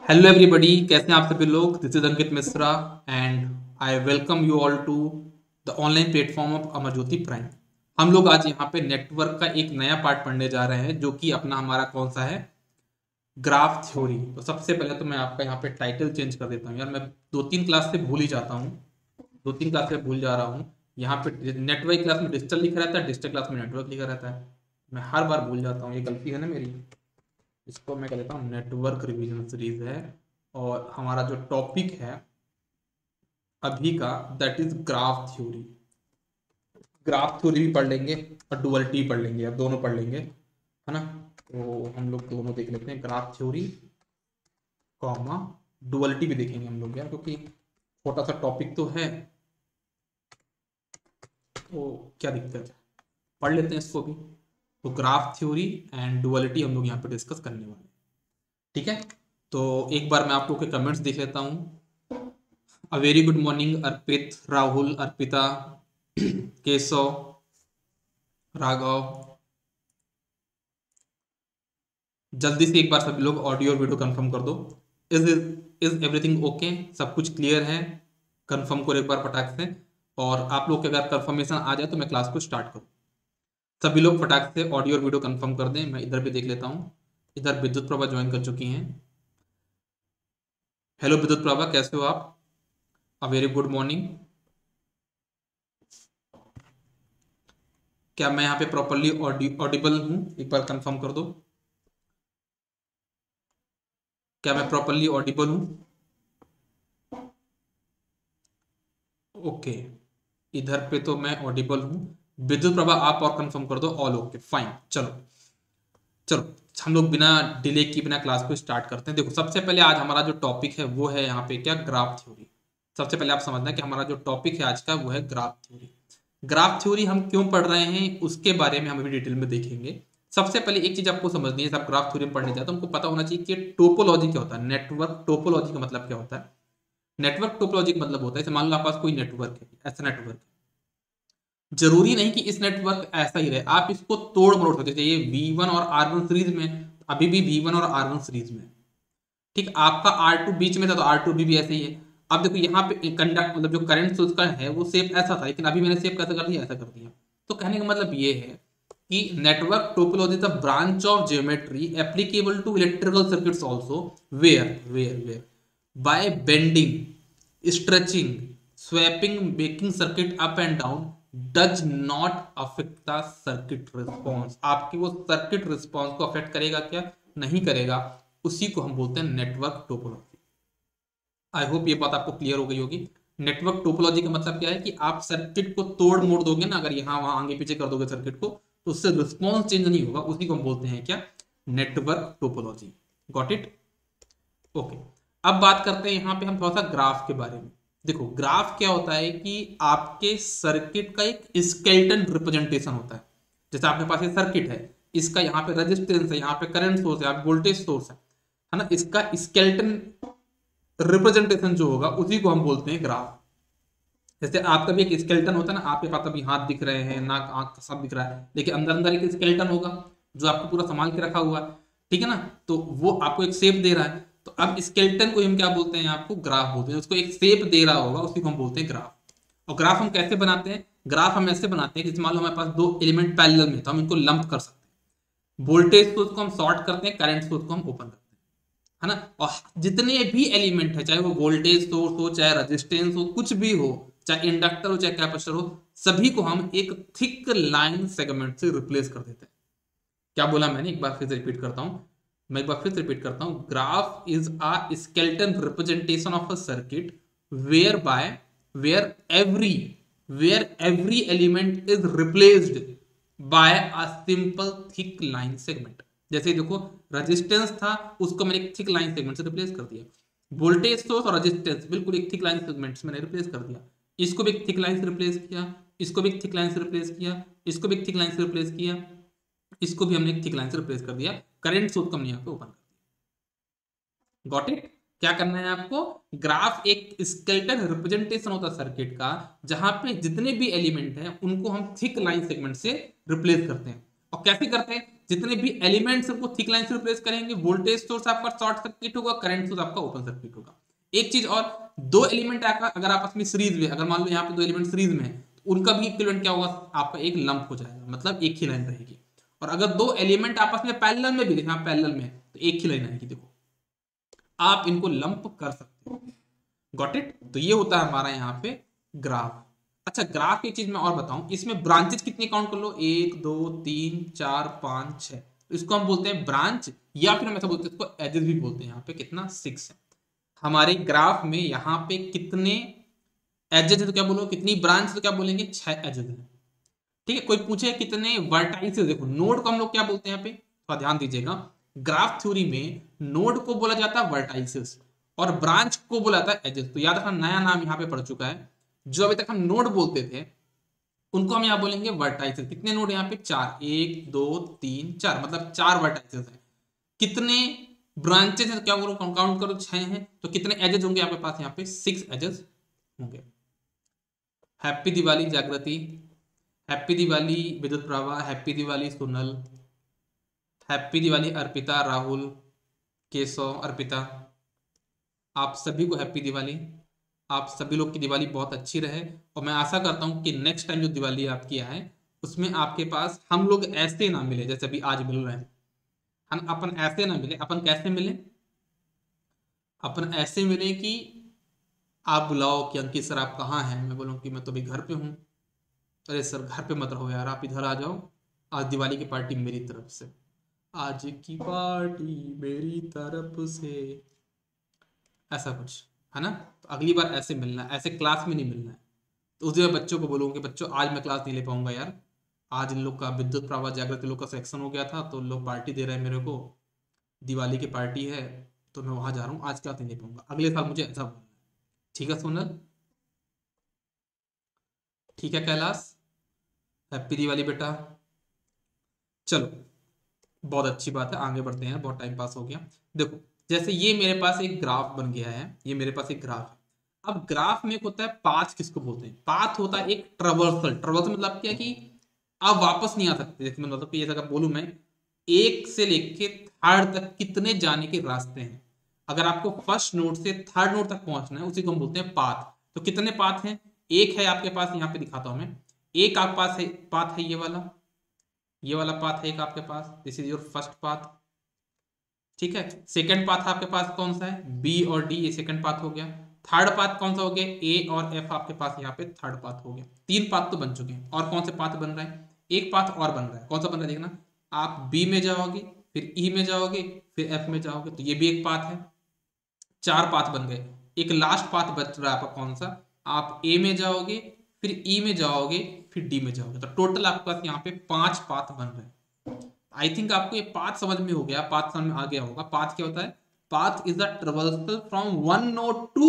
Hello everybody, कैसे हैं आप सभी लोग। This is Ankit Mishra and I welcome you all to the online platform of Amarjyoti prime. हम लोग आज यहाँ पे नेटवर्क का एक नया पार्ट पढ़ने जा रहे हैं जो कि अपना हमारा कौन सा है, ग्राफ थ्योरी। तो सबसे पहले तो मैं आपका यहाँ पे टाइटल चेंज कर देता हूँ यार, मैं 2-3 क्लास से भूल ही जाता हूँ, 2-3 क्लास से भूल जा रहा हूँ। यहाँ पे नेटवर्क क्लास में डिजिटल लिखा रहता है, डिजिटल क्लास में नेटवर्क लिखा रहता है, मैं हर बार भूल जाता हूँ, ये गलती है ना मेरी। इसको मैं कह देता हूँ नेटवर्क रिवीजन सीरीज है और हमारा जो टॉपिक है अभी का that is graph theory. Graph theory भी पढ़ लेंगे और डुअलिटी भी पढ़ लेंगे, अब दोनों पढ़ लेंगे, है ना। तो हम लोग दोनों देख लेते हैं, ग्राफ थ्योरी कॉमा डुअलिटी भी देखेंगे हम लोग यार, क्योंकि छोटा सा टॉपिक तो है, तो क्या दिक्कत है, पढ़ लेते हैं इसको भी। तो ग्राफ थ्योरी एंड डुअलिटी हम लोग यहाँ पे डिस्कस करने वाले हैं, ठीक है। तो एक बार मैं आप लोग के कमेंट्स देख लेता हूँ। अ वेरी गुड मॉर्निंग अर्पित, राहुल, अर्पिता, केशव, राघव। जल्दी से एक बार सभी लोग ऑडियो और वीडियो कंफर्म कर दो। इज इज एवरीथिंग ओके, सब कुछ क्लियर है। कंफर्म करो एक बार फटाक से, और आप लोग के अगर कंफर्मेशन आ जाए तो मैं क्लास को स्टार्ट करूँ। सभी लोग फटाक से ऑडियो और वीडियो कंफर्म कर दें, मैं इधर भी देख लेता हूँ। इधर विद्युत प्रभा ज्वाइन कर चुकी हैं। हेलो विद्युत प्रभा, कैसे हो आप? A very good morning. क्या मैं यहाँ पे प्रॉपरली ऑडिबल हूँ? एक बार कंफर्म कर दो, क्या मैं प्रॉपरली ऑडिबल हूँ? ओके, इधर पे तो मैं ऑडिबल हूँ। विद्युत प्रभा आप और कंफर्म कर दो, ऑल ओके फाइन। चलो चलो, हम लोग बिना डिले की बिना क्लास को स्टार्ट करते हैं। देखो, सबसे पहले आज हमारा जो टॉपिक है वो है यहाँ पे क्या, ग्राफ थ्योरी। सबसे पहले आप समझना कि हमारा जो टॉपिक है आज का वो है ग्राफ थ्योरी। ग्राफ थ्योरी हम क्यों पढ़ रहे हैं उसके बारे में हम अभी डिटेल में देखेंगे। सबसे पहले एक चीज आपको समझनी है, जब आप ग्राफ थ्योरी पढ़ने जाते हैं तो हमको पता होना चाहिए कि टोपोलॉजी क्या होता है। नेटवर्क टोपोलॉजी का मतलब क्या होता है? नेटवर्क टोपोलॉजी का मतलब होता है, जैसे मान लो आपके पास कोई नेटवर्क है, ऐसा नेटवर्क, जरूरी नहीं कि इस नेटवर्क ऐसा ही रहे, आप इसको तोड़ मरोड़ सकते हैं। ये V1 और R1 सीरीज में, अभी भी V1 और R1 सीरीज में, ठीक। आपका R2 बीच में था तो R2 भी ऐसे ही है। अब देखो यहाँ पे कंडक्ट मतलब जो करंट सोर्स का है वो सेप ऐसा था, लेकिन अभी मैंने सेप कैसे कर दिया, ऐसा कर दिया। तो कहने का मतलब ये है कि network topology the branch of geometry applicable to electrical circuits also, whereby bending, stretching, swapping, making circuit up and down, does not affect the circuit response. आपकी वो सर्किट रिस्पॉन्स को अफेक्ट करेगा क्या? नहीं करेगा। उसी को हम बोलते हैं नेटवर्क टोपोलॉजी। आई होप ये बात आपको क्लियर हो गई होगी। नेटवर्क टोपोलॉजी का मतलब क्या है कि आप सर्किट को तोड़ मोड़ दोगे ना, अगर यहाँ वहां आगे पीछे कर दोगे सर्किट को, तो उससे रिस्पॉन्स चेंज नहीं होगा। उसी को हम बोलते हैं क्या, network topology. Got it? Okay. अब बात करते हैं यहाँ पे हम थोड़ा सा ग्राफ के बारे में। देखो, ग्राफ क्या होता है कि आपके सर्किट का एक स्केलेटन रिप्रेजेंटेशन होता है। जैसे आपके पास ये सर्किट है, इसका यहाँ पे रेजिस्टेंस है, यहाँ पे करंट सोर्स है, यहाँ पे वोल्टेज सोर्स है ना। इसका स्केलेटन रिप्रेजेंटेशन जो होगा उसी को हम बोलते हैं ग्राफ। जैसे आपका भी एक स्केलेटन होता है ना, आपके पास अभी हाथ दिख रहे हैं, नाक आंख सब दिख रहा है, लेकिन अंदर अंदर एक स्केलेटन होगा जो आपको पूरा संभाल के रखा हुआ है, ठीक है ना। तो वो आपको एक शेप दे रहा है। तो अब स्केलेटन को हम क्या बोलते हैं, आपको ग्राफ बोलते हैं। उसको एक शेप दे रहा होगा, उसी को हम बोलते हैं ग्राफ। और ग्राफ हम कैसे बनाते हैं? ग्राफ हम ऐसे बनाते हैं कि मान लो हमारे पास दो एलिमेंट पैरेलल में, तो हम इनको लंप कर सकते हैं। वोल्टेज सोर्स को हम शॉर्ट करते हैं, करंट सोर्स को हम ओपन करते हैं, है ना। और जितने भी एलिमेंट है, चाहे वो वोल्टेज सोर्स हो, चाहे रेजिस्टेंस हो, कुछ भी हो, चाहे इंडक्टर हो, चाहे कैपेसिटर हो, सभी को हम एक थिक लाइन सेगमेंट से रिप्लेस कर देते हैं। क्या बोला मैंने, एक बार फिर से रिपीट करता हूं। मैं एक बार फिर से रिपीट करता हूं। Graph is a skeleton representation of a circuit whereby where every where every element is replaced by a simple thick line segment. जैसे देखो, रेजिस्टेंस था, उसको मैंने एक थिक लाइन सेगमेंट से रिप्लेस कर दिया। वोल्टेज सोर्स और रेजिस्टेंस बिल्कुल एक थिक लाइन सेगमेंट से मैंने रिप्लेस कर दिया। इसको भी एक थिक लाइन से रिप्लेस किया, इसको भी एक थिक लाइन से रिप्लेस किया, इसको भी एक थिक लाइन से रिप्लेस किया, इसको भी हमने एक थिक लाइन से रिप्लेस कर दिया। करंट सोर्स को हमने यहाँ पे ओपन कर दिया। Got it? क्या करना है आपको? ग्राफ एक स्केलेटन रिप्रेजेंटेशन होता है सर्किट का, जहां पे जितने भी एलिमेंट हैं उनको हम थिक लाइन सेगमेंट से रिप्लेस करते हैं। और कैसे करते हैं? जितने भी एलिमेंट्स उनको थिक लाइन से रिप्लेस करेंगे, वोल्टेज सोर्स आपका शॉर्ट सर्किट होगा, करंट सोर्स आपका ओपन सर्किट होगा। एक चीज और, दो एलिमेंट अगर आपस में सीरीज में, अगर मान लो यहाँ पे दो एलिमेंट सीरीज में है, तो उनका भी इक्विवेलेंट क्या होगा, आपका एक लंप हो जाएगा, मतलब एक ही लाइन रहेगी। और अगर दो एलिमेंट आपस में पैरेलल में भी देखना, पैरेलल में तो एक ही लाइन आएगी। देखो आप इनको लंप कर सकते हो। Got it? तो ये होता है हमारा यहाँ पे ग्राफ। अच्छा, ग्राफ की चीज मैं और बताऊं, इसमें ब्रांचेस कितनी काउंट कर लो, 1 2 3 4 5 6, इसको हम बोलते हैं ब्रांच, या फिर हम ऐसा बोलते हैं इसको एजेस भी बोलते हैं। यहाँ पे कितना, 6 है हमारे ग्राफ में। यहाँ पे कितने एजेस है तो क्या बोलो, कितनी ब्रांच तो क्या बोलेंगे, 6 एजेस है। ठीक है, कोई पूछे कितने वर्टाइसेस, देखो नोड को हम लोग क्या बोलते हैं, यहाँ पे थोड़ा ध्यान दीजिएगा। ग्राफ थ्योरी में नोड को बोला जाता है वर्टाइसेस और ब्रांच को बोला जाता है एजेस। तो याद रखना, नया नाम यहाँ पे पड़ चुका है। जो अभी तक हम नोड बोलते थे उनको हम यहाँ बोलेंगे वर्टाइसेस। कितने नोड यहाँ पे, 4, 1 2 3 4, मतलब 4 वर्टाइसेस है। कितने ब्रांचेस है, क्या बोलो, काउंट करो, 6 हैं। तो कितने एजेस होंगे आपके पास, यहाँ पे 6 एजेस होंगे। हैप्पी दिवाली जागृति, हैप्पी दिवाली विद्युत प्रभा, हैप्पी दिवाली सोनल, हैप्पी दिवाली अर्पिता, राहुल, केशव, अर्पिता, आप सभी को हैप्पी दिवाली। आप सभी लोग की दिवाली बहुत अच्छी रहे और मैं आशा करता हूं कि नेक्स्ट टाइम जो दिवाली आपकी आए उसमें आपके पास हम लोग ऐसे ना मिले जैसे अभी आज मिल रहे हैं। हम अपन ऐसे ना मिले, अपन कैसे मिले, अपन ऐसे मिले कि आप बुलाओ कि अंकित सर आप कहाँ हैं, मैं बोलूँ कि मैं तो अभी घर पे हूँ। अरे सर घर पे मत रहो यार, आप इधर आ जाओ, आज दिवाली की पार्टी मेरी तरफ से, आज की पार्टी मेरी तरफ से, ऐसा कुछ है ना। तो अगली बार ऐसे मिलना है, ऐसे क्लास में नहीं मिलना है। तो उस दिन बच्चों को बोलूँगा कि बच्चों आज मैं क्लास नहीं ले पाऊंगा यार, आज इन लोग का विद्युत प्रवाह जागृति लोग का सेक्शन हो गया था तो लोग पार्टी दे रहे हैं मेरे को, दिवाली की पार्टी है तो मैं वहां जा रहा हूँ, आज क्लास नहीं ले पाऊंगा, अगले साल मुझे ऐसा बोलना है। ठीक है सोनल, ठीक है कैलाश, हैप्पी दिवाली बेटा। चलो बहुत अच्छी बात है, आगे बढ़ते हैं, बहुत टाइम पास हो गया। देखो जैसे ये मेरे पास एक ग्राफ बन गया है, ये मेरे पास एक ग्राफ है। अब ग्राफ में एक होता है पाथ, किसको बोलते हैं, पाथ होता है एक ट्रेवर्सल। ट्रेवर्सल मतलब क्या कि आप वापस नहीं आ सकते। जैसे मतलब कि अगर बोलूं मैं, एक से लेके थर्ड तक कितने जाने के रास्ते हैं, अगर आपको फर्स्ट नोड से थर्ड नोड तक पहुंचना है उसी को हम बोलते हैं पाथ। तो कितने पाथ हैं, एक है आपके पास, यहाँ पे दिखाता हूं मैं, एक आपके पास है पाथ है ये वाला पाथ है एक आपके पास, this is your first path. ठीक है, सेकंड पाथ आपके पास कौन सा है, बी और डी, ये सेकंड पाथ हो गया। थर्ड पाथ कौन सा हो गया, ए और एफ आपके पास यहाँ पे थर्ड पाथ हो गया। 3 पाथ तो बन चुके हैं, और कौन से पाथ बन रहा है, एक पाथ और बन रहा है। कौन सा बन रहा है देखना, आप बी में जाओगे, फिर ई में जाओगे, फिर एफ में जाओगे, तो ये भी एक पाथ है। 4 पाथ बन गए। एक लास्ट पाथ बच रहा है आपका कौन सा, आप ए में जाओगे, फिर ई में जाओगे, फिर डी में जाओगे, तो टोटल आपके पास यहाँ पे 5 पाथ बन रहे हैं। आई थिंक आपको ये पाथ समझ में हो गया, पाथ समझ में आ गया होगा। पाथ क्या होता है, path is the traversal from one node to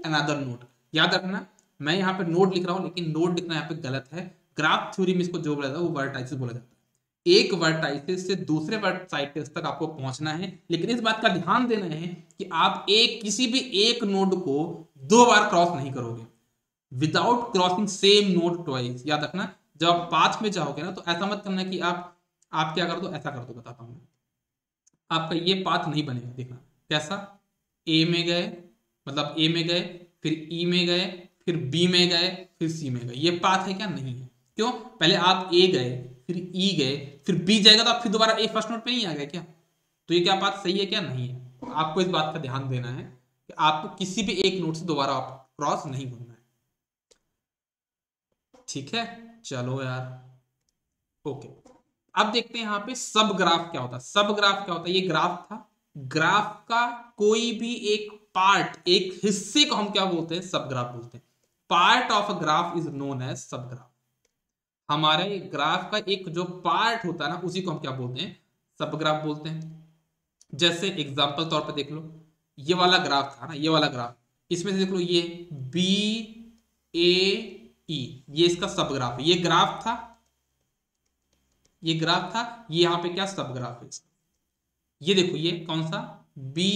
another node. याद रखना, मैं यहाँ पे नोड लिख रहा हूँ लेकिन नोड लिखना यहाँ पे गलत है। ग्राफ थ्योरी में इसको जो बोला जाता है वो वर्टाइसेस बोला जाता है। एक वर्टाइसेस से दूसरे वर्टाइसेस तक आपको पहुंचना है, लेकिन इस बात का ध्यान देना है कि आप किसी भी एक नोड को 2 बार क्रॉस नहीं करोगे, without crossing same node twice. याद रखना, जब आप पाथ में जाओगे ना तो ऐसा मत करना कि आप क्या कर दो, ऐसा कर दो, बताता हूं मैं, आपका ये पाथ नहीं बनेगा। देखना कैसा, ए में गए, मतलब ए में गए, फिर ई में गए, फिर बी में गए, फिर सी में गए, ये पाथ है क्या, नहीं है। क्यों, पहले आप ए गए, फिर ई गए, फिर बी जाएगा तो आप फिर दोबारा ए फर्स्ट नोड पे नहीं आ गए क्या, तो ये क्या पाथ सही है क्या, नहीं है। आपको इस बात का ध्यान देना है कि आपको किसी भी एक नोड से दोबारा क्रॉस नहीं होना है। ठीक है, चलो यार, ओके। अब देखते हैं यहाँ पे सब ग्राफ क्या होता है। सब ग्राफ क्या होता है, ये ग्राफ था, ग्राफ का कोई भी एक पार्ट, एक हिस्से को हम क्या बोलते हैं, सब ग्राफ बोलते हैं। Part of a graph is known as subgraph. हमारे ग्राफ का एक जो पार्ट होता है ना उसी को हम क्या बोलते हैं, सब ग्राफ बोलते हैं। जैसे एग्जांपल तौर पे देख लो, ये वाला ग्राफ था ना, ये वाला ग्राफ, इसमें से देख लो ये बी ए ई, ये इसका सब ग्राफ है। ये ग्राफ था, ये ग्राफ था, ये यहां पे क्या सब ग्राफ है इसका। ये देखो ये कौन सा, बी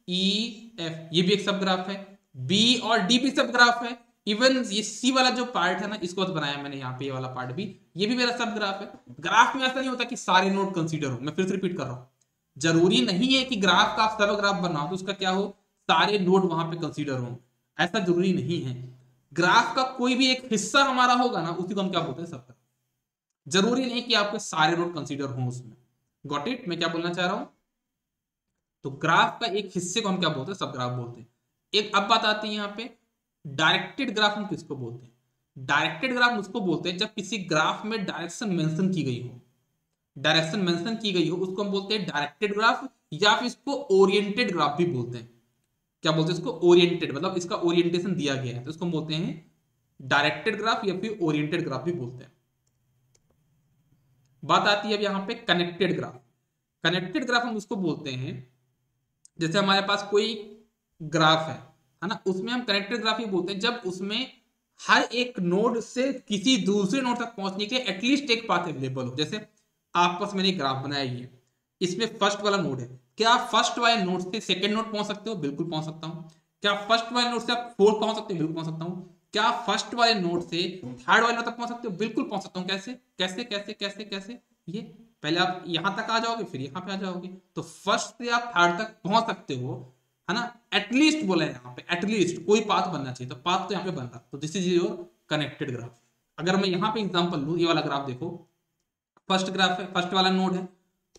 ई एफ, ये भी एक सब ग्राफ है। बी और डी भी सब ग्राफ है, इवन ये सी वाला जो पार्ट है ना, इसको तो बनाया मैंने यहाँ पे, ये वाला पार्ट भी, ये भी मेरा सब ग्राफ है। ग्राफ में ऐसा नहीं होता कि सारे नोड कंसीडर हो, मैं फिर से रिपीट कर रहा हूँ, जरूरी नहीं है कि ग्राफ का आप सब ग्राफ बनाओ तो उसका क्या हो, सारे नोड वहां पे कंसीडर हो, ऐसा जरूरी नहीं है। ग्राफ का कोई भी एक हिस्सा हमारा होगा ना, उसी को हम क्या बोलते हैं, सब ग्राफ। जरूरी नहीं कि आपके सारे नोड कंसीडर हो उसमें। गॉट इट, मैं क्या बोलना चाह रहा हूं। तो ग्राफ का एक हिस्से को हम क्या बोलते हैं, सब ग्राफ बोलते हैं। एक अब बात आती है यहाँ पे, डायरेक्टेड ग्राफ हम किसको बोलते हैं। डायरेक्टेड ग्राफ उसको बोलते हैं जब किसी ग्राफ में डायरेक्शन मेंशन की गई हो, डायरेक्शन मेंशन की गई हो उसको हम बोलते हैं डायरेक्टेड ग्राफ, या फिर इसको ओरिएंटेड ग्राफ भी बोलते हैं। क्या बोलते हैं इसको, ओरिएंटेड, मतलब इसका ओरिएंटेशन दिया गया है तो इसको हम बोलते हैं डायरेक्टेड ग्राफ या फिर ओरिएंटेड ग्राफ भी बोलते हैं। बात आती है अब यहाँ पे कनेक्टेड ग्राफ। कनेक्टेड ग्राफ हम उसको बोलते हैं, जैसे हमारे पास कोई ग्राफ है ना, उसमें हम कनेक्टेड ग्राफ ही बोलते हैं जब उसमें हर एक नोड से किसी दूसरे नोड तक पहुंचने के लिए एटलीस्ट एक पाथ अवेलेबल हो। जैसे आपके पास मैंने ग्राफ बनाया ही है, इसमें फर्स्ट वाला नोड है, क्या आप फर्स्ट वाले नोड से सेकंड नोड पहुंच सकते हो, बिल्कुल पहुंच सकता हूं। क्या फर्स्ट वाले नोड से आप फोर्थ पहुंच सकते हो, बिल्कुल पहुंच सकता हूं। क्या फर्स्ट वाले नोड से थर्ड वाले नोड तक पहुंच सकते हो, बिल्कुल पहुंच सकता हूं। कैसे कैसे कैसे कैसे कैसे, ये पहले आप यहां तक आ जाओगे फिर यहां पे आ जाओगे, तो फर्स्ट से आप थर्ड तक पहुंच सकते हो, है ना। एटलीस्ट बोला है यहाँ पे, एटलीस्ट कोई पाथ बनना चाहिए, तो पाथ तो यहाँ पे बन रहा, तो this is your connected graph. अगर मैं यहाँ पे एग्जांपल लूं, ये वाला ग्राफ देखो, फर्स्ट ग्राफ है, फर्स्ट वाला नोड है,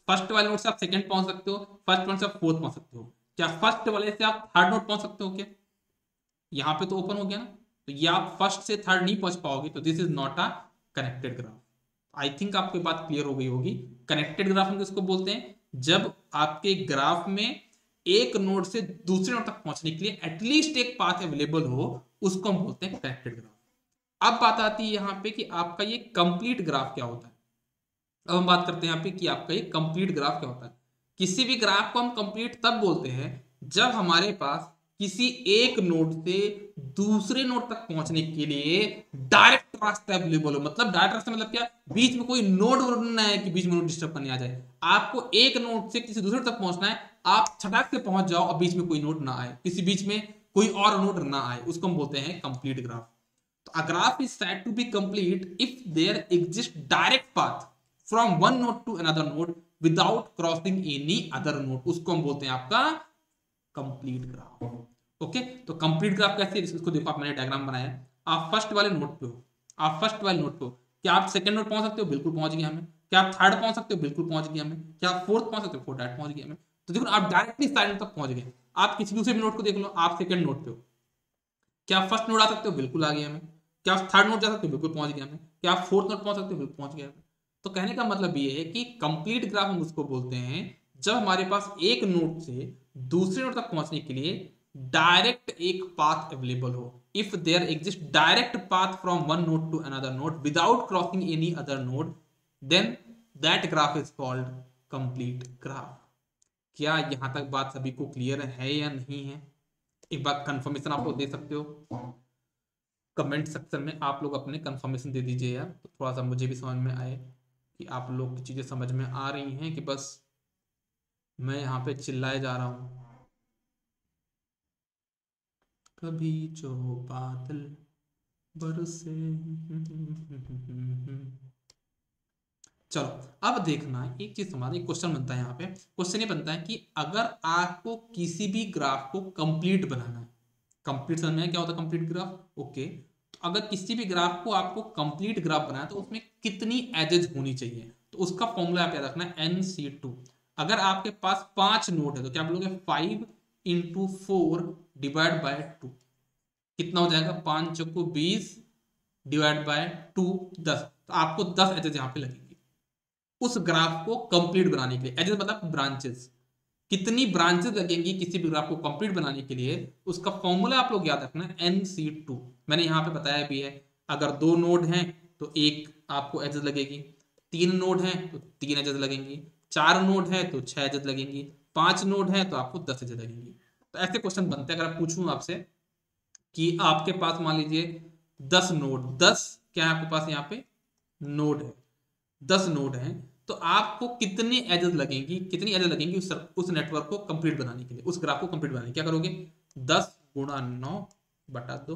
फर्स्ट वाले नोड से आप सेकंड पहुंच सकते हो, फर्स्ट नोड से आप फोर्थ पहुंच सकते हो। क्या फर्स्ट वाले से आप थर्ड नोड पहुंच सकते हो क्या, यहाँ पे तो ओपन हो गया ना, तो ये आप फर्स्ट से थर्ड नहीं पहुंच पाओगे, तो this is not a connected graph. I think आपकी बात क्लियर हो गई होगी। कनेक्टेड ग्राफ हम किसको बोलते हैं, जब आपके ग्राफ में एक नोड से दूसरे नोड तक पहुंचने के लिए एटलीस्ट एक पाथ अवेलेबल हो, उसको हम बोलते हैं कनेक्टेड ग्राफ। अब बात आती है यहाँ पे कि आपका ये कंप्लीट ग्राफ क्या होता है। अब हम बात करते हैं यहाँ पे कि आपका ये कंप्लीट ग्राफ क्या होता है। किसी भी ग्राफ को हम कंप्लीट तब बोलते हैं जब हमारे पास किसी एक नोड से दूसरे नोड तक पहुंचने के लिए डायरेक्ट रास्ता अवेलेबल हो। मतलब डायरेक्ट रास्ता मतलब क्या, बीच में कोई नोड ना है कि बीच में नोड डिस्टर्ब करने आ जाए। आपको एक नोड से किसी दूसरे तक पहुंचना है, आप छटाक से पहुंच जाओ और बीच में कोई नोड ना आए, किसी बीच में कोई और नोड ना आए, उसको हम बोलते हैं कंप्लीट ग्राफ। तो a graph is said to be complete if there exists direct path from one node to another node without crossing any other node, उसको हम बोलते हैं आपका कंप्लीट ग्राफ। ओके, तो कंप्लीट ग्राफ कैसे, इसको देखो, आप मैंने डायग्राम बनाया, आप फर्स्ट वाले नोड पे हो, आप फर्स्ट वाले नोड पे हो, क्या आप सेकंड नोड पहुंच सकते हो, बिल्कुल पहुंच गया हमें। क्या आप थर्ड पहुंच सकते हो, बिल्कुल पहुंच गया हमें। क्या आप फोर्थ पहुंच सकते हो, फोर्थ डायरेक्ट पहुंच गया हमें। तो देखो आप डायरेक्टली साइड तक पहुंच गए। आप किसी दूसरे नोड को देख लो, आप सेकंड नोड पे हो, क्या आप फर्स्ट नोड आ सकते हो, बिल्कुल आ गया हमें। क्या आप थर्ड नोड जा सकते हो, बिल्कुल पहुंच गया हमें। क्या आप फोर्थ नोड पहुंच सकते हो, बिल्कुल पहुंच गया हमें। तो कहने का मतलब ये है कि कंप्लीट ग्राफ हम उसको बोलते हैं जब हमारे पास एक नोड से दूसरे नोड तक पहुंचने के लिए डायरेक्ट एक पाथ अवेलेबल हो। If there exist direct path from one node to another node without crossing any other node, then that graph is called complete graph. क्या यहां तक बात सभी को क्लियर है या नहीं है? एक बार कंफर्मेशन आप लोग दे सकते हो कमेंट सेक्शन में, आप लोग अपने कंफर्मेशन दे दीजिए यार, तो थोड़ा सा मुझे भी समझ में आए कि आप लोग की चीज़ें समझ में आ रही हैं कि बस मैं यहाँ पे चिल्लाए जा रहा हूँ। कभी जो बादल बरसे। चलो अब देखना, एक चीज समझ, एक क्वेश्चन बनता है यहाँ पे। क्वेश्चन ये बनता है कि अगर आपको किसी भी ग्राफ को कंप्लीट बनाना है, कंप्लीट समझ में क्या होता है कंप्लीट ग्राफ, ओके। तो अगर किसी भी ग्राफ को आपको कंप्लीट ग्राफ बनाना है तो उसमें कितनी एजेस होनी चाहिए, तो उसका फॉर्मूला आप याद रखना है NC2। अगर आपके पास 5 नोड है तो क्या बोलोगे 5 इंटू 4 डिवाइड बाय 2, कितना हो जाएगा 5 चौको 20 डिवाइड बाय 2 10। तो आपको 10 एजेस यहाँ पे लगेगी उस ग्राफ को कंप्लीट बनाने के लिए। एजेस मतलब ब्रांचेस, कितनी ब्रांचेस लगेंगी किसी भी ग्राफ को कंप्लीट बनाने के लिए, उसका फॉर्मूला आप लोग याद रखना है NC2। मैंने यहाँ पे बताया भी है, अगर 2 नोड हैं तो एक आपको एजेस लगेगी, 3 नोड हैं तो 3 एजेस लगेंगी, 4 नोड है तो 6 एजेस लगेंगी, 5 नोड है तो आपको 10 एजेस लगेंगी। तो ऐसे क्वेश्चन बनते हैं। अगर पूछूं आपसे कि आपके पास मान लीजिए 10 नोड, 10 क्या है आपके पास यहाँ पे नोड है, 10 नोड हैं, तो आपको कितनी एजेस लगेंगी, कितनी एजेस लगेंगी उस नेटवर्क को कंप्लीट बनाने के लिए, उस ग्राफ को कंप्लीट बनाने, क्या करोगे 10 गुणा 9 बटा 2,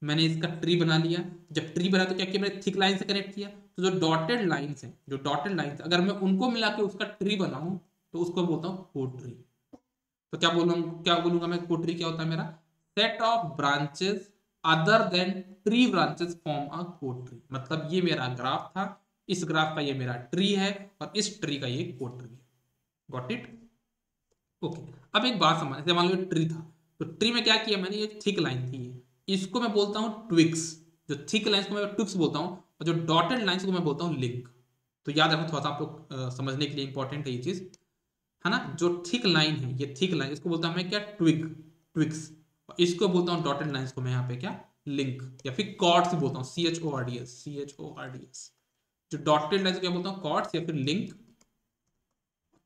मैंने इसका ट्री बना लिया। जब ट्री बना तो क्या किया, मैंने थिक लाइन से कनेक्ट किया। तो जो डॉटेड लाइंस हैं, जो डॉटेड लाइंस, अगर मैं उनको मिला के उसका ट्री बनाऊं तो उसको बोलता हूँ कोड ट्री। तो क्या बोलूंगा मैं, कोड ट्री क्या होता है मेरा, set of branches other than tree branches form a code tree. मतलब ये मेरा ग्राफ था, इस ग्राफ का ये मेरा ट्री है और इस ट्री का ये कोड ट्री है। Got it? ओके। अब एक बात समझ, जैसे मान लो ट्री था, तो ट्री में क्या किया मैंने, ये थिक लाइन थी, इसको मैं बोलता हूँ ट्विक्स। जो थिक लाइंस को मैं ट्विक्स बोलता हूँ और जो डॉटेड लाइंस को मैं बोलता हूँ लिंक। तो याद रखो, थोड़ा सा आप लोग समझने के लिए इंपॉर्टेंट है ये चीज, है ना। जो थिक लाइन है, ये थिक लाइन, इसको बोलता हूँ मैं क्या, ट्विक्स। और इसको बोलता हूँ डॉटेड लाइंस को मैं यहाँ पे क्या, लिंक, या फिर कॉर्ड्स बोलता हूँ, CHORDS। जो डॉटेड लाइन को क्या बोलता हूँ, कॉर्ड्स या फिर लिंक।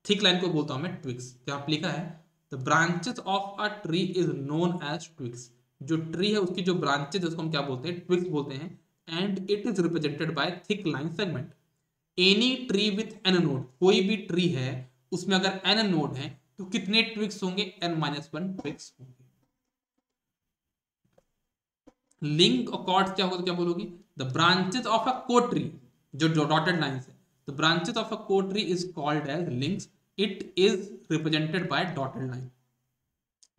थिक लाइन को बोलता हूं मैं ट्विक्स। यहाँ पे लिखा है the branches of a tree is known as twigs. जो ट्री है उसकी जो ब्रांचेस है उसको हम क्या बोलते हैं, ट्विक्स बोलते हैं। And it is represented bye thick line segment. Any tree with an node, कोई भी ट्री है उसमें अगर एन नोड है तो कितने ट्विक्स होंगे, n-1 ट्विक्स होंगे। लिंक और कॉर्ड्स क्या होगा, तो क्या बोलोगी, the branches of a code tree, जो डॉटेड लाइंस है, the branches of a code tree is called as links. It is represented by dotted line.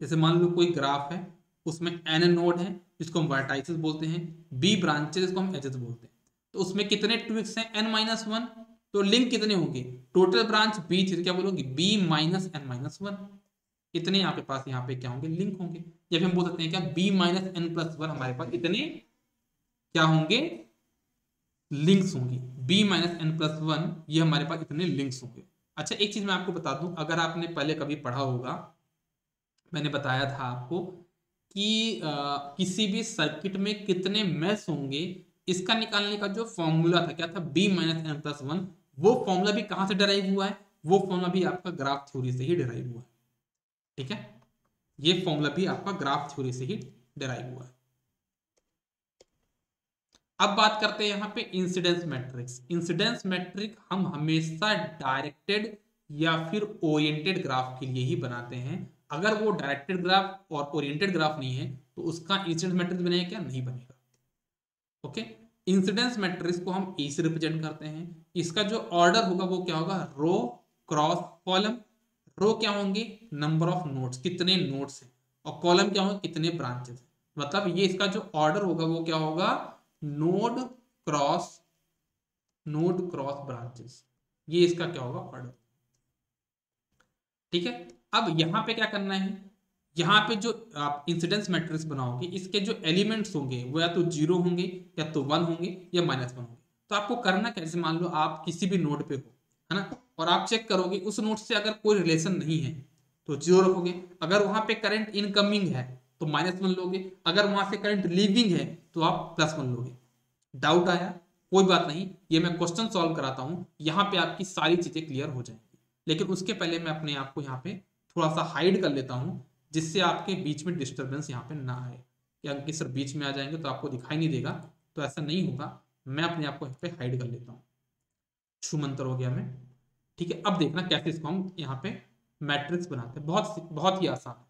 जैसे मान लो कोई ग्राफ है, उसमें n नोड है जिसको हम वर्टाइसेस बोलते हैं, b ब्रांचेस जिसको हम एजेस बोलते हैं। तो उसमें कितने ट्विक्स हैं, n-1। तो लिंक कितने होंगे, टोटल ब्रांच b थी तो क्या बोलोगे, b माइनस n-1। इतने आपके पास यहाँ पे क्या होंगे, लिंक होंगे। या फिर हम बोल सकते हैं क्या, b माइनस n+1 हमारे पास इतने क्या होंगे, लिंक्स होंगी। b माइनस n+1 ये हमारे पास इतने लिंक्स होंगे। अच्छा एक चीज मैं आपको बता दूं, अगर आपने पहले कभी पढ़ा होगा, मैंने बताया था आपको कि किसी भी सर्किट में कितने मेश होंगे, इसका निकालने का जो फॉर्मूला था क्या था, b माइनस n+1। वो फॉर्मूला भी कहां से डराइव हुआ है, वो फॉर्मूला भी आपका ग्राफ थ्योरी से ही डराइव हुआ है। ठीक है, ये फॉर्मूला भी आपका ग्राफ थ्योरी से ही डराइव हुआ है। अब बात करते हैं यहाँ पे इंसिडेंस मैट्रिक्स। इंसिडेंस मैट्रिक हम हमेशा डायरेक्टेड या फिर ओरिएंटेड ग्राफ के लिए ही बनाते हैं। अगर वो डायरेक्टेड ग्राफ और ओरिएंटेड ग्राफ नहीं है तो उसका इंसिडेंस मैट्रिक्स बनेगा क्या, नहीं बनेगा। ओके, इंसिडेंस मैट्रिक्स को हम ए से रिप्रेजेंट करते हैं। इसका जो ऑर्डर होगा वो क्या होगा, रो क्रॉस कॉलम। रो क्या होंगे, नंबर ऑफ नोड्स, कितने नोड्स हैं, और कॉलम क्या होंगे, कितने ब्रांचेस। मतलब ये इसका जो ऑर्डर होगा वो क्या होगा, नोड क्रॉस ब्रांचेस। ये इसका क्या होगा, ऑर्डर। ठीक है, अब यहां पे क्या करना है, यहां पे जो आप इंसिडेंस मैट्रिक्स बनाओगे इसके जो एलिमेंट्स होंगे वो या तो 0 होंगे या तो 1 होंगे या -1 होंगे। तो आपको करना कैसे, मान लो आप किसी भी नोड पे हो, है ना, और आप चेक करोगे उस नोड से अगर कोई रिलेशन नहीं है तो 0 रखोगे। अगर वहां पे करंट इनकमिंग है तो -1 लोगे। अगर वहां से करंट लीविंग है तो आप +1 लोगे। डाउट आया, कोई बात नहीं, ये मैं क्वेश्चन सॉल्व कराता हूं, यहां पे आपकी सारी चीजें क्लियर हो जाएंगी। लेकिन उसके पहले मैं अपने आप को यहाँ पे थोड़ा सा हाइड कर लेता हूं, जिससे आपके बीच में डिस्टर्बेंस यहाँ पे ना आए कि अंकित सर बीच में आ जाएंगे तो आपको दिखाई नहीं देगा। तो ऐसा नहीं होगा, मैं अपने आप को यहाँ पे हाइड कर लेता हूँ। छू मंत्र हो गया मैं। ठीक है, अब देखना कैसे इसको हम यहाँ पे मैट्रिक्स बनाते हैं, बहुत बहुत ही आसान है।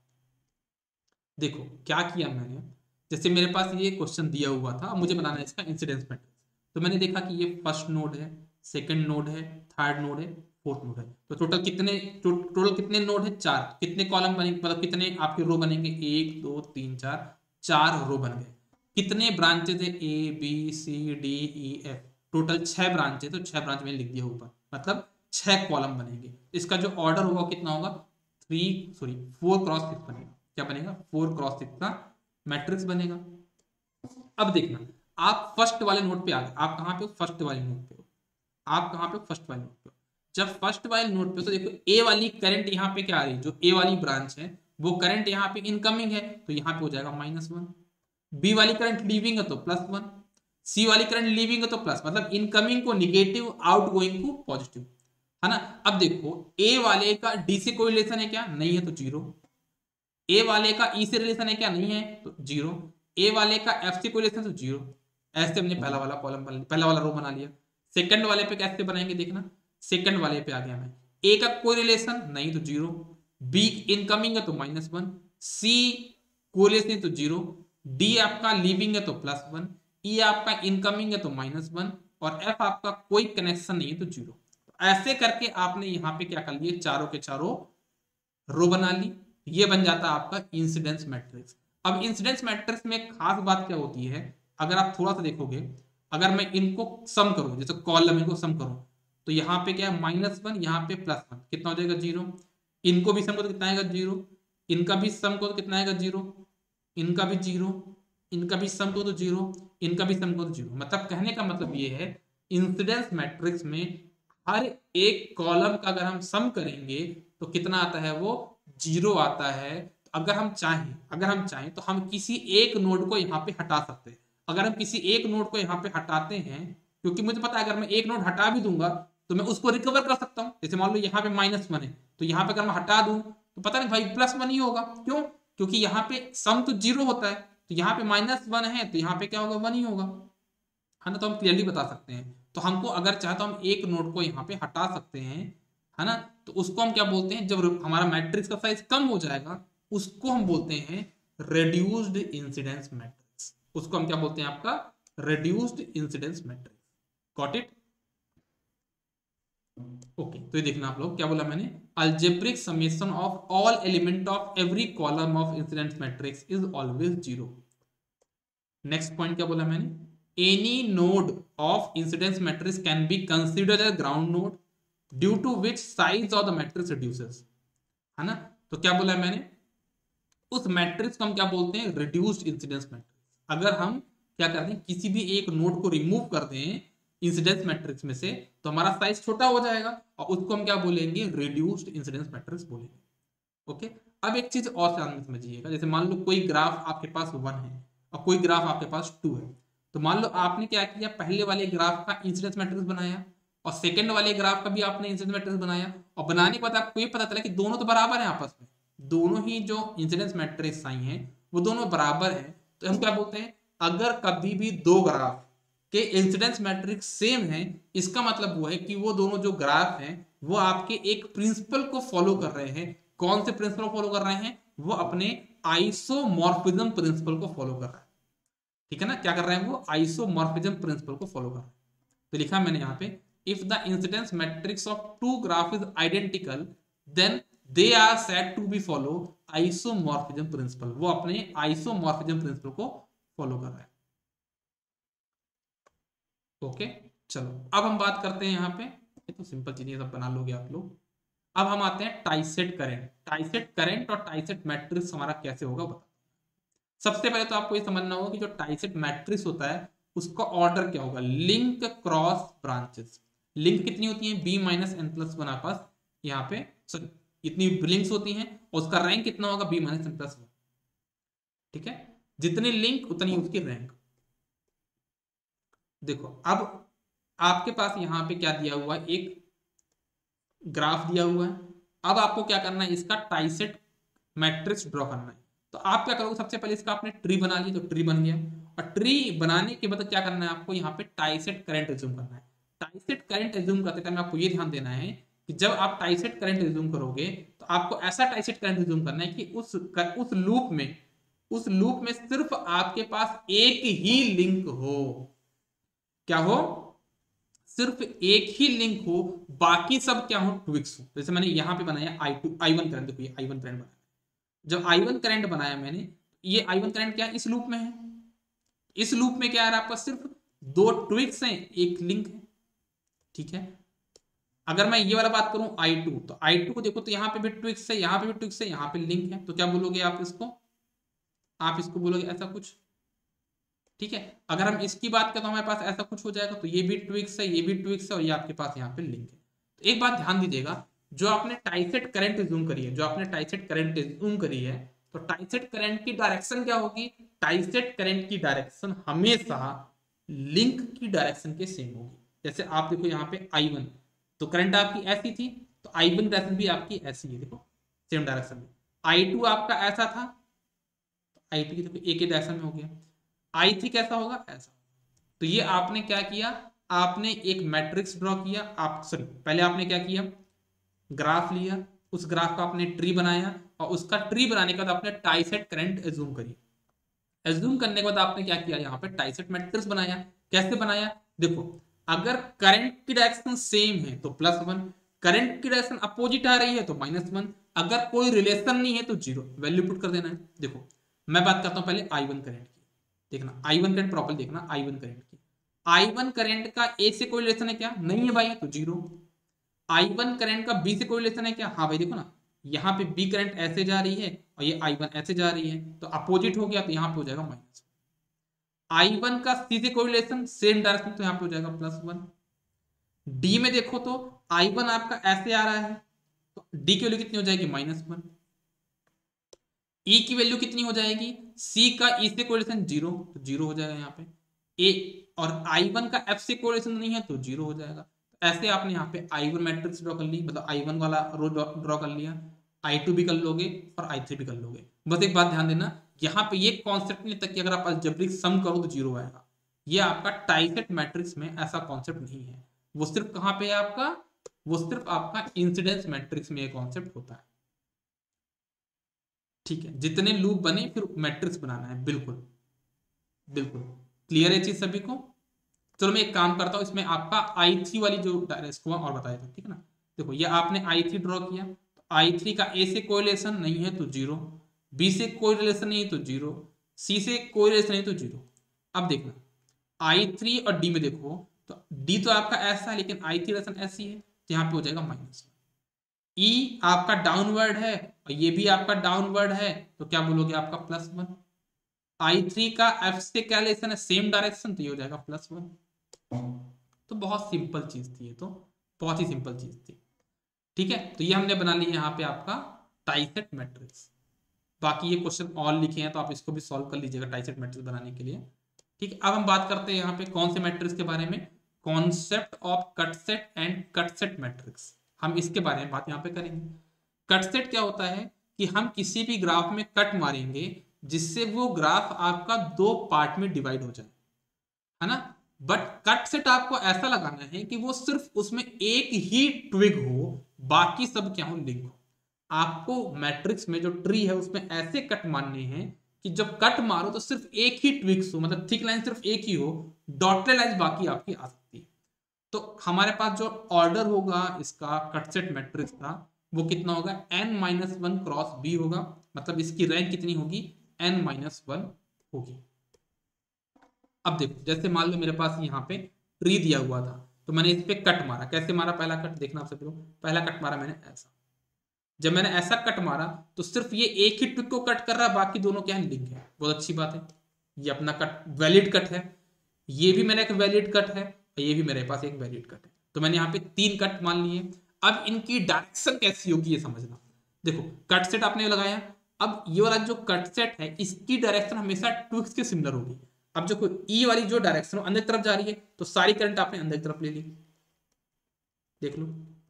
देखो क्या किया मैंने, जैसे मेरे पास ये क्वेश्चन दिया हुआ था, मुझे बनाना है इसका इंसिडेंस मैट्रिक्स। तो मैंने देखा कि ये फर्स्ट नोड है, सेकंड नोड है, थर्ड नोड है, फोर्थ नोड है। तो टोटल कितने नोड है, 4। कितने कॉलम बनेंगे, मतलब कितने आपके रो बनेंगे, 1 2 3 4, 4 रो बन गए। कितने ब्रांचेज है, ABCDEF, टोटल 6 ब्रांच है। तो 6 ब्रांच मैंने लिख दिया ऊपर, मतलब 6 कॉलम बनेंगे। इसका जो ऑर्डर होगा कितना होगा, 4x6 बनेगा। क्या बनेगा, 4x6 का मैट्रिक्स बनेगा। अब देखना, आप फर्स्ट वाले नोट पे आ गए, आप कहां पे हो, फर्स्ट वाले नोट पे हो। आप कहां पे हो, फर्स्ट वाले नोट पे हो। जब फर्स्ट वाले नोट पे हो तो देखो ए वाली करंट यहाँ पे क्या आ रही है, जो ए वाली ब्रांच है वो करंट यहाँ पे इनकमिंग है तो यहाँ पे हो जाएगा -1। बी वाली करंट लीविंग है तो +1। सी वाली करंट लीविंग है तो प्लस, मतलब इनकमिंग को निगेटिव, आउटगोइंग को पॉजिटिव, है ना। अब देखो ए वाले का डी से कोई रिलेशन है क्या, नहीं है तो 0। ए वाले का ई से रिलेशन है क्या, नहीं है तो 0। ए वाले का एफ से कोई रिलेशन तो 0। ऐसे हमने पहला वाला कॉलम बना लिया, पहला वाला रो बना लिया। सेकंड वाले पे कैसे बनाएंगे देखना, सेकंड वाले पे आ गया मैं, ए का कोई रिलेशन नहीं तो 0, बी इनकमिंग है तो -1, सी कोई रिलेशन तो 0, डी आपका लीविंग है तो +1, ई आपका इनकमिंग है तो -1 और एफ आपका कोई कनेक्शन नहीं है तो 0। ऐसे करके आपने यहाँ पे क्या कर लिए, चारों के चारों रो बना ली। ये बन जाता है आपका इंसिडेंस मैट्रिक्स। अब इंसिडेंस मैट्रिक्स में खास बात क्या होती है, अगर आप थोड़ा सा देखोगे, अगर मैं इनको सम करूं, जैसे कॉलम इनको सम करूं, तो यहाँ पे क्या है -1, यहाँ पे +1, कितना हो जाएगा 0। इनको भी सम करो तो कितना आएगा 0, इनका भी सम करो तो कितना आएगा 0, इनका भी 0, इनका भी सम करो तो 0, इनका भी सम करो तो 0। मतलब कहने का मतलब ये है, इंसिडेंस मैट्रिक्स में हर एक कॉलम का अगर हम सम करेंगे तो कितना आता है, वो 0 आता है। तो अगर हम चाहें तो हम किसी एक नोड को यहाँ पे हटा सकते हैं। अगर हम किसी एक नोड को यहाँ पे हटाते हैं, क्योंकि मुझे पता है अगर मैं एक नोड हटा भी दूंगा तो मैं उसको रिकवर कर सकता हूँ। जैसे मान लो यहाँ पे -1 है, तो यहाँ पे अगर मैं हटा दूं तो पता नहीं भाई +1 ही होगा। क्यों? क्योंकि यहाँ पे सम तो 0 होता है, तो यहाँ पे -1 है तो यहाँ पे क्या होगा, 1 ही होगा, है ना। तो हम क्लियरली बता सकते हैं। तो हमको अगर चाहे तो हम एक नोड को यहाँ पे हटा सकते हैं, है ना। तो उसको हम क्या बोलते हैं, जब हमारा मैट्रिक्स का साइज कम हो जाएगा उसको हम बोलते हैं रेड्यूस्ड इंसिडेंस मैट्रिक्स। उसको हम क्या बोलते हैं, आपका reduced incidence matrix. Got it? Okay, तो ये देखना आप लोग क्या बोला मैंने, algebraic summation of all element of every column of incidence matrix is always 0। Next point क्या बोला मैंने, any node of incidence matrix can be considered as ground node due to which size of the matrix reduces, है ना। तो क्या बोला मैंने, उस मैट्रिक्स को हम क्या बोलते हैं, रिड्यूस्ड इंसिडेंस मैट्रिक्स। अगर हम क्या करते हैं, किसी भी एक नोड को रिमूव कर दें इंसिडेंस मैट्रिक्स में से, तो हमारा साइज छोटा हो जाएगा और उसको हम क्या बोलेंगे, रिड्यूस्ड इंसिडेंस मैट्रिक्स बोलेंगे। ओके, अब एक चीज और ध्यान में समझिएगा, जैसे मान लो कोई ग्राफ आपके पास 1 है और कोई ग्राफ आपके पास 2 है। तो मान लो आपने क्या किया, पहले वाले ग्राफ का इंसिडेंस मैट्रिक्स बनाया और सेकंड वाले ग्राफ का भी आपने इंसिडेंस मैट्रिक्स बनाया, और बनाने के बाद आपको ये पता चला कि दोनों तो बराबर है आपस में, दोनों ही जो इंसिडेंस मैट्रिक्स आई हैं वो दोनों बराबर है। तो हम क्या बोलते हैं, अगर कभी भी दो ग्राफ के इंसिडेंस मैट्रिक्स सेम है, इसका मतलब वो है कि वो दोनों जो ग्राफ हैं वो आपके एक प्रिंसिपल को फॉलो कर रहे हैं। कौन से प्रिंसिपल फॉलो कर रहे हैं, वो अपने आइसोमॉर्फिज्म प्रिंसिपल को फॉलो कर रहा है। ठीक है ना, क्या कर रहे हैं वो, आइसोमॉर्फिज्म प्रिंसिपल को फॉलो कर रहे हैं। तो लिखा मैंने यहाँ पे, if the incidence matrix of two graph is identical then they are said to be follow isomorphism principle. वो अपने आइसोमॉर्फिज्म प्रिंसिपल को फॉलो कर रहा है। ओके, चलो अब हम बात करते हैं यहाँ पे, ये तो सिंपल चीजें सब बना लोगे आप लोग। अब हम आते हैं टाइसेट करंट। टाइसेट करंट और टाइसेट मैट्रिक्स हमारा कैसे होगा बता। सबसे पहले तो आपको ये समझना होगा कि जो टाइसेट मैट्रिक्स होता है उसका ऑर्डर क्या होगा, लिंक क्रॉस ब्रांचेस। लिंक कितनी होती है, b minus N plus one आपस यहाँ पे इतनी लिंक्स होती हैं और उसका रैंक कितना होगा, b minus N plus one. ठीक है, जितनी लिंक उतनी उसकी रैंक। देखो अब आपके पास यहाँ पे क्या दिया हुआ है, एक ग्राफ दिया हुआ है। अब आपको क्या करना है, इसका टाइसेट मैट्रिक्स ड्रॉ करना है। तो आप क्या करोगे, सबसे पहले इसका आपने ट्री बना लिया, तो ट्री बन गया। और ट्री बनाने के बाद क्या करना है आपको, यहाँ पे टाइसेट करंट एज्यूम करना है। टाइसेट करंट एज्यूम करते टाइम आपको ये ध्यान देना है कि जब आप टाइसेट करंट एज्यूम करोगे तो आपको ऐसा टाइसेट करंट एज्यूम करना है कि उस लूप में सिर्फ आपके पास एक ही लिंक हो। क्या हो, सिर्फ एक ही लिंक हो, बाकी सब क्या हो, ट्विक्स हो। जैसे मैंने यहां पे बनाया I1 करंट, देखो ये I1 करंट बनाया। जब I1 करंट बनाया मैंने, ये I1 करंट क्या इस लूप में है, इस लूप में क्या है आपका, सिर्फ दो ट्विक्स हैं, एक लिंक है। ठीक है, अगर मैं ये वाला बात करूं I2, तो I2 को देखो तो यहां पे भी ट्विक्स है, यहां पे भी ट्विक्स है, यहां पे लिंक है। तो क्या बोलोगे आप इसको, आप इसको बोलोगे ऐसा कुछ। ठीक है, अगर हम इसकी बात करें तो हमारे पास ऐसा कुछ हो जाएगा। तो ये भी ट्विक्स है, ये भी ट्विक्स है और ये आपके पास यहाँ पे लिंक है। तो एक बात ध्यान दीजिएगा, जो आपने टाइसेट करंट जूम करी है, जो आपने टाइसेट करंट जूम करी है, तो टाइसेट करंट की डायरेक्शन क्या होगी, टाइसेट करंट की डायरेक्शन हमेशा लिंक की डायरेक्शन के सेम होगी। जैसे आप देखो यहाँ पे I1, तो करंट आपकी ऐसी थी, तो I1 डायरेक्शन भी आपकी ऐसी है, देखो सेम डायरेक्शन में। I2 आपका ऐसा था, तो I2 की देखो एक ही डायरेक्शन में हो गया। I3 कैसा होगा, ऐसा। तो ये आपने क्या किया, आपने एक मैट्रिक्स ड्रॉ किया। आप सॉरी, पहले आपने क्या किया, ग्राफ लिया, उस ग्राफ का आपने ट्री बनाया और उसका ट्री बनाने के बाद आपने टाइसेट करंट एज्यूम करी। एज्यूम करने के बाद आपने क्या किया, यहाँ पे टाइसेट मैट्रिक्स बनाया। कैसे बनाया, देखो अगर करंट की डायरेक्शन सेम है तो +1, करंट की डायरेक्शन अपोजिट आ रही है तो -1, अगर कोई रिलेशन नहीं है तो 0, वैल्यू पुट कर देना है। देखो मैं बात करता हूं पहले I1 करंट की, देखना I1 करंट प्रॉपर देखना, I1 करंट की, I1 करंट का A से कोई रिलेशन है क्या, नहीं है भाई, तो 0। I1 करंट का B से कोई रिलेशन है क्या, हाँ भाई देखो ना, यहाँ पे B करंट ऐसे जा रही है और ये I1 ऐसे जा रही है, तो अपोजिट हो गया, तो यहाँ पे हो जाएगा -1। I1 का C से कोई रिलेशन, सेम डायरेक्शन, तो यहाँ पे हो जाएगा +1। D में देखो तो I1 आपका ऐसे आ रहा है, तो D की वैल्यू कितनी हो जाएगी, -1। E की वैल्यू कितनी हो जाएगी, C का E से कोई रिलेशन 0, तो 0 हो जाएगा यहाँ पे। A और I1 का F से कोई रिलेशन नहीं है तो 0 हो जाएगा। तो ऐसे आपने यहाँ पे I1 मैट्रिक्स ड्रॉ कर ली, मतलब I1 वाला रो ड्रॉ कर लिया, I2 भी कर लोगे और I3 भी कर लोगे। बस एक बात ध्यान देना, यहाँ पे ये कॉन्सेप्ट नहीं तक कि अगर आप अलजेब्रिक सम करो तो 0 आएगा, ये आपका टाइसेट मैट्रिक्स में ऐसा कॉन्सेप्ट नहीं है। वो सिर्फ कहाँ पे है आपका, वो सिर्फ आपका इंसिडेंस मैट्रिक्स में ये कॉन्सेप्ट होता है। ठीक है, जितने लूप बने फिर मैट्रिक्स बनाना है, बिल्कुल बिल्कुल क्लियर है चीज सभी को। चलो मैं एक काम करता हूं, इसमें आपका I3 वाली जो इसको और बताया था, ठीक है ना। देखो ये आपने I3 ड्रॉ किया, तो I3 का A से कोई रिलेशन नहीं है तो 0, B से कोई रिलेशन नहीं है तो 0, C से कोई रिलेशन नहीं तो 0। अब देखना I3 और D में देखो, तो D तो आपका ऐसा है लेकिन I3 रिलेशन ऐसी है, तो यहाँ पे हो जाएगा -1। E आपका डाउनवर्ड है और ये भी आपका डाउनवर्ड है, तो क्या बोलोगे, आपका +1। I3 का F से क्या रिलेशन है, सेम डायरेक्शन, तो ये हो जाएगा +1। तो बहुत सिंपल चीज थी ये, तो बहुत ही सिंपल चीज थी। ठीक है, तो ये हमने बना लिया यहाँ पे आपका टाइसेट मैट्रिक्स। बाकी ये क्वेश्चन और लिखे हैं तो आप इसको भी सॉल्व कर लीजिएगा टाइसेट मैट्रिक्स बनाने के लिए। ठीक है, अब हम बात करते हैं यहाँ पे कौन से मैट्रिक्स के बारे में, कॉन्सेप्ट ऑफ कटसेट एंड कटसेट मैट्रिक्स, हम इसके बारे में बात यहाँ पे करेंगे। कटसेट क्या होता है कि हम किसी भी ग्राफ में कट मारेंगे जिससे वो ग्राफ आपका 2 पार्ट में डिवाइड हो जाए, है ना। बट कट सेट आपको ऐसा लगाना है कि वो सिर्फ उसमें एक ही ट्विग हो, बाकी सब क्या हो, लिंक हो। आपको मैट्रिक्स में जो ट्री है उसमें ऐसे कट मारने हैं कि जब कट मारो तो सिर्फ एक ही ट्विग्स हो, मतलब थिक लाइन सिर्फ एक ही हो, डॉटेड लाइन बाकी आपकी आ सकती है। तो हमारे पास जो ऑर्डर होगा इसका कटसेट मैट्रिक्स का, वो कितना होगा, n-1 क्रॉस b होगा, मतलब इसकी रैंक कितनी होगी, n-1 होगी। अब देखो जैसे मान लो मेरे पास यहाँ पे ट्री दिया हुआ था, तो मैंने इस पे कट मारा, कैसे मारा, पहला कट देखना आप सभी लोग, पहला कट मारा मैंने ऐसा। जब मैंने ऐसा कट मारा तो सिर्फ ये एक ही ट्विक को कट कर रहा है, बाकी दोनों क्या है, लिंक है, बहुत अच्छी बात है। ये अपना कट वैलिड कट है, ये भी मेरा एक वैलिड कट है और ये भी मेरे पास एक वैलिड कट है। तो मैंने यहाँ पे 3 कट मान लिए। अब इनकी डायरेक्शन कैसी होगी ये समझना। देखो कट सेट आपने लगाया, अब ये वाला जो कट सेट है इसकी डायरेक्शन हमेशा ट्विक्स के सिमिलर होगी। अब जो ई वाली जो डायरेक्शन अंदर की तरफ जा रही है, तो सारी करंट आपने अंदर की तरफ ले ली, देख लो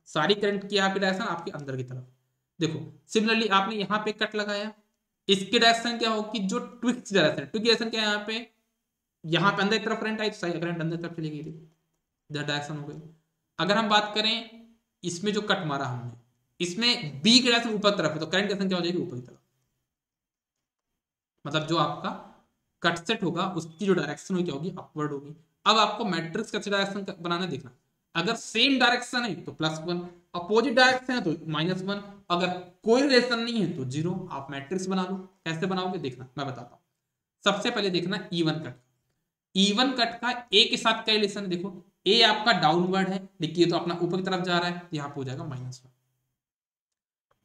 सारी करंट की आपकी डायरेक्शन आपके अंदर की तरफ। देखो सिमिलरली आपने यहाँ पे कट लगाया, इसकी डायरेक्शन क्या होगी, जो ट्विक्स डायरेक्शन, ट्विक डायरेक्शन क्या है, यहाँ पे अंदर की तरफ करंट आई तो सारी करंट अंदर की तरफ चली गई, डायरेक्शन हो गई। अगर हम बात करें इसमें जो कट मारा हमने, इसमें बी की डायरेक्शन ऊपर तरफ है, तो करंट डायरेक्शन क्या हो जाएगी, ऊपर की तरफ। मतलब जो आपका कट सेट होगा उसकी जो डायरेक्शन होगी क्या होगी, अपवर्ड होगी। अब आपको मैट्रिक्स का डायरेक्शन बनाना, देखना अगर सेम डायरेक्शन है तो +1, अपोजिट डायरेक्शन है तो -1, अगर कोई रिलेशन नहीं है तो 0। आप मैट्रिक्स बना लो, कैसे बनाओगे देखना मैं बताता हूं। सबसे पहले देखना E1 कट, E1 कट का ए के साथ क्या रिलेशन है, देखो ए आपका डाउनवर्ड है लेकिन ये तो अपना ऊपर की तरफ जा रहा है, तो यहाँ पे हो जाएगा -1।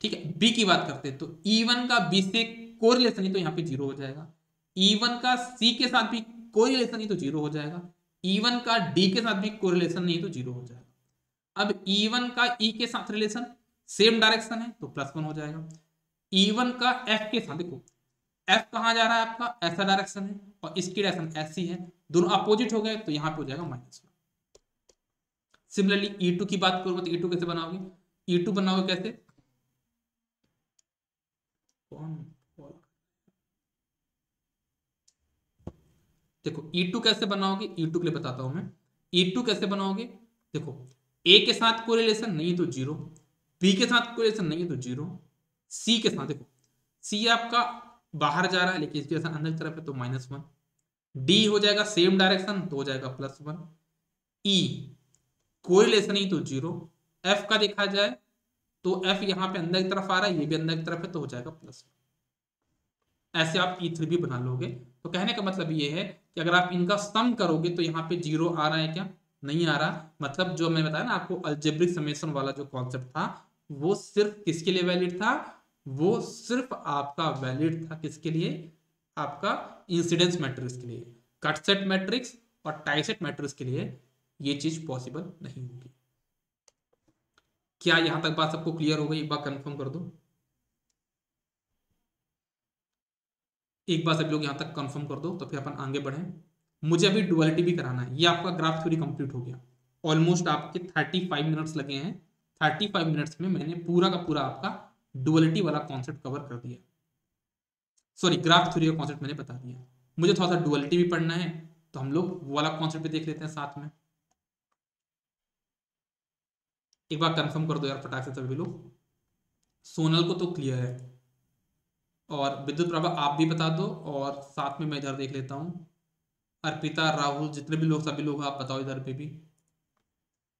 ठीक है, बी की बात करते हैं तो E1 का बी से कोई रिलेशन नहीं तो यहाँ पे 0 हो जाएगा। E1 का C के साथ भी कोई रिलेशन नहीं तो 0 हो जाएगा। E1 का D के साथ भी कोई रिलेशन नहीं तो 0 हो जाएगा। अब E1 का E के साथ रिलेशन सेम डायरेक्शन है तो +1 हो जाएगा। E1 का F के साथ, देखो F कहाँ जा रहा है आपका, ऐसा डायरेक्शन है और इसकी डायरेक्शन ऐसी है, दोनों अपोजिट हो गए तो यहाँ पे हो जाएगा -1। सिमिलरली E2 की बात करूंगा तो E2 कैसे बनाओगे, E2 बनाओगे कैसे, देखो E2 कैसे बनाओगे, E2 के लिए बताता हूं मैं। E2 कैसे बनाओगे, देखो A के साथ कोई रिलेशन नहीं तो 0, B के साथ कोई रिलेशन नहीं तो 0, C के साथ, देखो C आपका बाहर जा रहा है लेकिन इसकी डायरेक्शन अंदर की तरफ है तो -1। डी हो जाएगा सेम डायरेक्शन तो हो जाएगा +1। ई कोई रिलेशन नहीं तो 0। एफ का देखा जाए तो एफ यहाँ पे अंदर की तरफ आ रहा है, ये भी अंदर की तरफ है तो हो जाएगा +1। ऐसे आप E3 भी बना लोगे। तो कहने का मतलब ये है कि अगर आप इनका सम करोगे तो यहाँ पे 0 आ रहा है क्या? नहीं आ रहा। मतलब जो मैं बताया ना आपको अलजेब्रिक समेशन वाला जो कॉन्सेप्ट था वो सिर्फ किसके लिए वैलिड था? वो सिर्फ आपका वैलिड था किसके लिए? आपका इंसिडेंस मैट्रिक्स के लिए। कट सेट मैट्रिक्स और टाई सेट मैट्रिक्स के लिए ये चीज पॉसिबल नहीं होगी। क्या यहां तक बात सबको क्लियर हो गई? एक बार कंफर्म कर दो। एक बार सब लोग यहां तक कंफर्म कर दो तो फिर अपन आगे बढ़े। मुझे अभी डुअलिटी भी कराना है। ये आपका ग्राफ थ्योरी कंप्लीट हो गया। ऑलमोस्ट आपके 35 मिनट्स लगे हैं। 35 मिनट्स में मैंने पूरा का पूरा आपका डुअलिटी वाला कॉन्सेप्ट कवर कर दिया। सॉरी, ग्राफ थ्योरी का कॉन्सेप्ट मैंने बता दिया। मुझे थोड़ा सा डुअलिटी भी पढ़ना है तो हम लोग वो वाला कॉन्सेप्ट भी देख लेते हैं साथ में। एक बार कंफर्म कर दो यार फटाक से सभी लोग। सोनल को तो क्लियर है और विद्युत प्रभा आप भी बता दो और साथ में मैं इधर देख लेता हूँ। अर्पिता, राहुल, जितने भी लोग सभी लोग आप बताओ इधर पे भी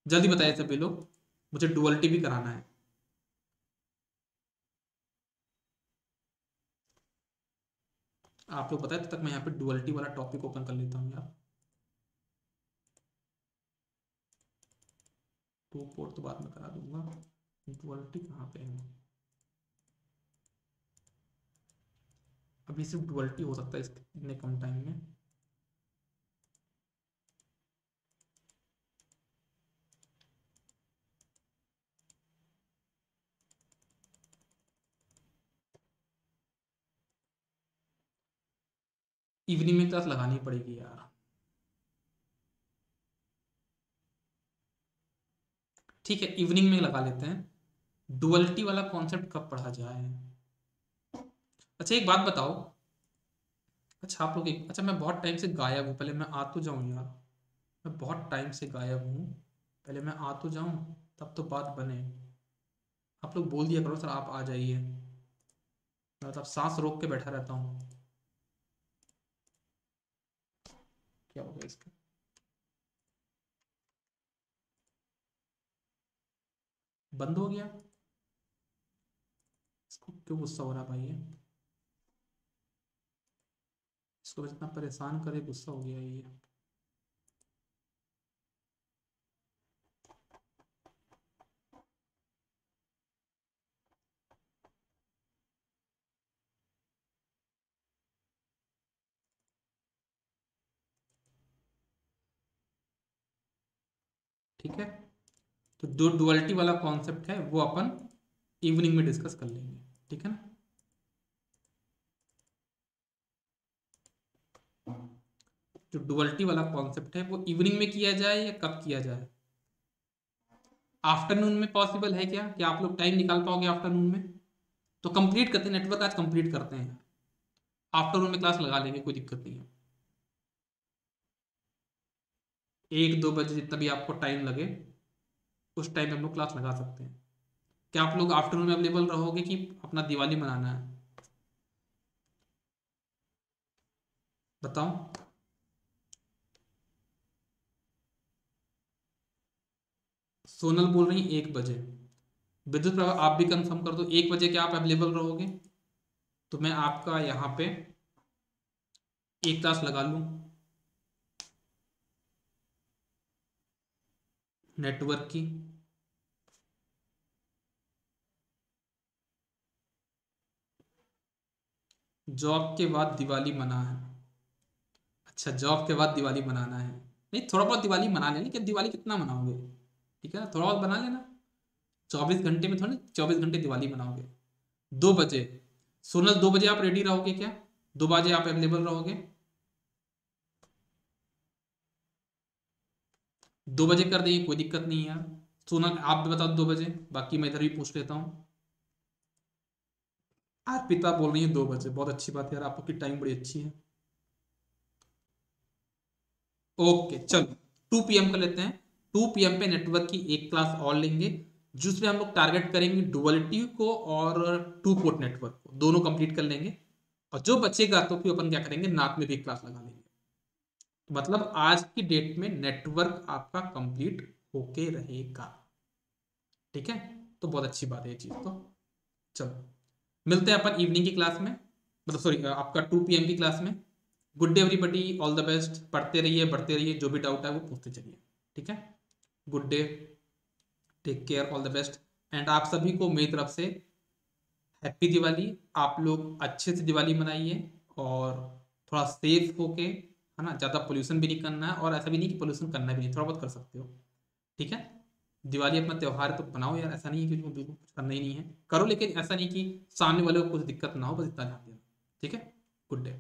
जल्दी बताइए सभी लोग। मुझे डुअलिटी भी कराना है। आप लोग बताए तब तक मैं यहाँ पे डुअलिटी वाला टॉपिक ओपन कर लेता हूँ यार। टू पोर्ट तो बाद में करा दूंगा। डुअलिटी कहाँ पे है? अभी सिर्फ डुअलिटी हो सकता है इतने कम टाइम में। इवनिंग में क्लास लगानी पड़ेगी यार। ठीक है, इवनिंग में लगा लेते हैं। डुअलिटी वाला कॉन्सेप्ट कब पढ़ा जाए? अच्छा एक बात बताओ। अच्छा आप लोग अच्छा मैं बहुत टाइम से गायब हूँ, पहले मैं आ तो जाऊँ यार। मैं बहुत टाइम से गायब हूँ, पहले मैं आ तो जाऊँ तब तो बात बने। आप लोग बोल दिया करो सर आप आ जाइए, मतलब सांस रोक के बैठा रहता हूँ। क्या हो गया इसका? बंद हो गया? इसको क्यों गुस्सा हो रहा है भाई ये? इसको बस इतना परेशान करे गुस्सा हो गया ये। ठीक है, तो जो डुअलिटी वाला कॉन्सेप्ट है वो अपन इवनिंग में डिस्कस कर लेंगे। ठीक है ना? जो डुअलिटी वाला कॉन्सेप्ट है वो इवनिंग में किया जाए या कब किया जाए? आफ्टरनून में पॉसिबल है क्या आप लोग टाइम निकाल पाओगे आफ्टरनून में? तो कंप्लीट करते हैं, नेटवर्क आज कंप्लीट करते हैं। आफ्टरनून में क्लास लगा लेंगे, कोई दिक्कत नहीं है। 1-2 बजे जितना भी आपको टाइम लगे उस टाइम में हम लोग क्लास लगा सकते हैं। क्या आप लोग आफ्टरनून में अवेलेबल रहोगे कि अपना दिवाली मनाना है? बताओ। सोनल बोल रही है 1 बजे। विद्युत प्रभा आप भी कंफर्म कर दो 1 बजे क्या आप अवेलेबल रहोगे? तो मैं आपका यहाँ पे एक क्लास लगा लूँ नेटवर्क की। जॉब के बाद दिवाली मना है? अच्छा जॉब के बाद दिवाली मनाना है। नहीं थोड़ा बहुत दिवाली मना लेना, लेकिन दिवाली कितना मनाओगे? ठीक है ना, थोड़ा बहुत बना लेना। 24 घंटे में थोड़ी 24 घंटे दिवाली मनाओगे। 2 बजे। सोनल 2 बजे आप रेडी रहोगे क्या? 2 बजे आप अवेलेबल रहोगे? 2 बजे कर देंगे, कोई दिक्कत नहीं है यार। सोनल आप भी बता दो 2 बजे, बाकी मैं इधर भी पूछ लेता हूँ। अर्पिता बोल रही है 2 बजे, बहुत अच्छी बात है यार, आपकी टाइम बड़ी अच्छी है। ओके चलो 2 PM कर लेते हैं। 2 PM पे नेटवर्क की एक क्लास और लेंगे जिसमें हम लोग टारगेट करेंगे डुअलिटी को और टू पोर्ट नेटवर्क को, दोनों कंप्लीट कर लेंगे। और जो बचेगा तो फिर अपन क्या करेंगे, नाक में भी क्लास लगा लेंगे। तो मतलब आज की डेट में नेटवर्क आपका कंप्लीट होके रहेगा। ठीक है, तो बहुत अच्छी बात है ये चीज। तो चलो मिलते हैं अपन इवनिंग की क्लास में, मतलब सॉरी आपका 2 PM की क्लास में। Good day everybody, all the best, पढ़ते रहिए बढ़ते रहिए, जो भी डाउट है वो पूछते चलिए। ठीक है, good day, take care, all the best. And आप सभी को मेरी तरफ से हैप्पी दिवाली। आप लोग अच्छे से दिवाली मनाइए और थोड़ा सेफ होके, है ना, ज़्यादा पोल्यूशन भी नहीं करना है, और ऐसा भी नहीं कि पोल्यूशन करना भी नहीं, थोड़ा बहुत कर सकते हो। ठीक है, दिवाली अपना त्योहार है तो बनाओ यार, ऐसा नहीं है कि बिल्कुल कुछ करना ही नहीं है, करो, लेकिन ऐसा नहीं कि सामने वाले को कुछ दिक्कत ना हो, बस इतना ध्यान देना। ठीक है, गुड डे।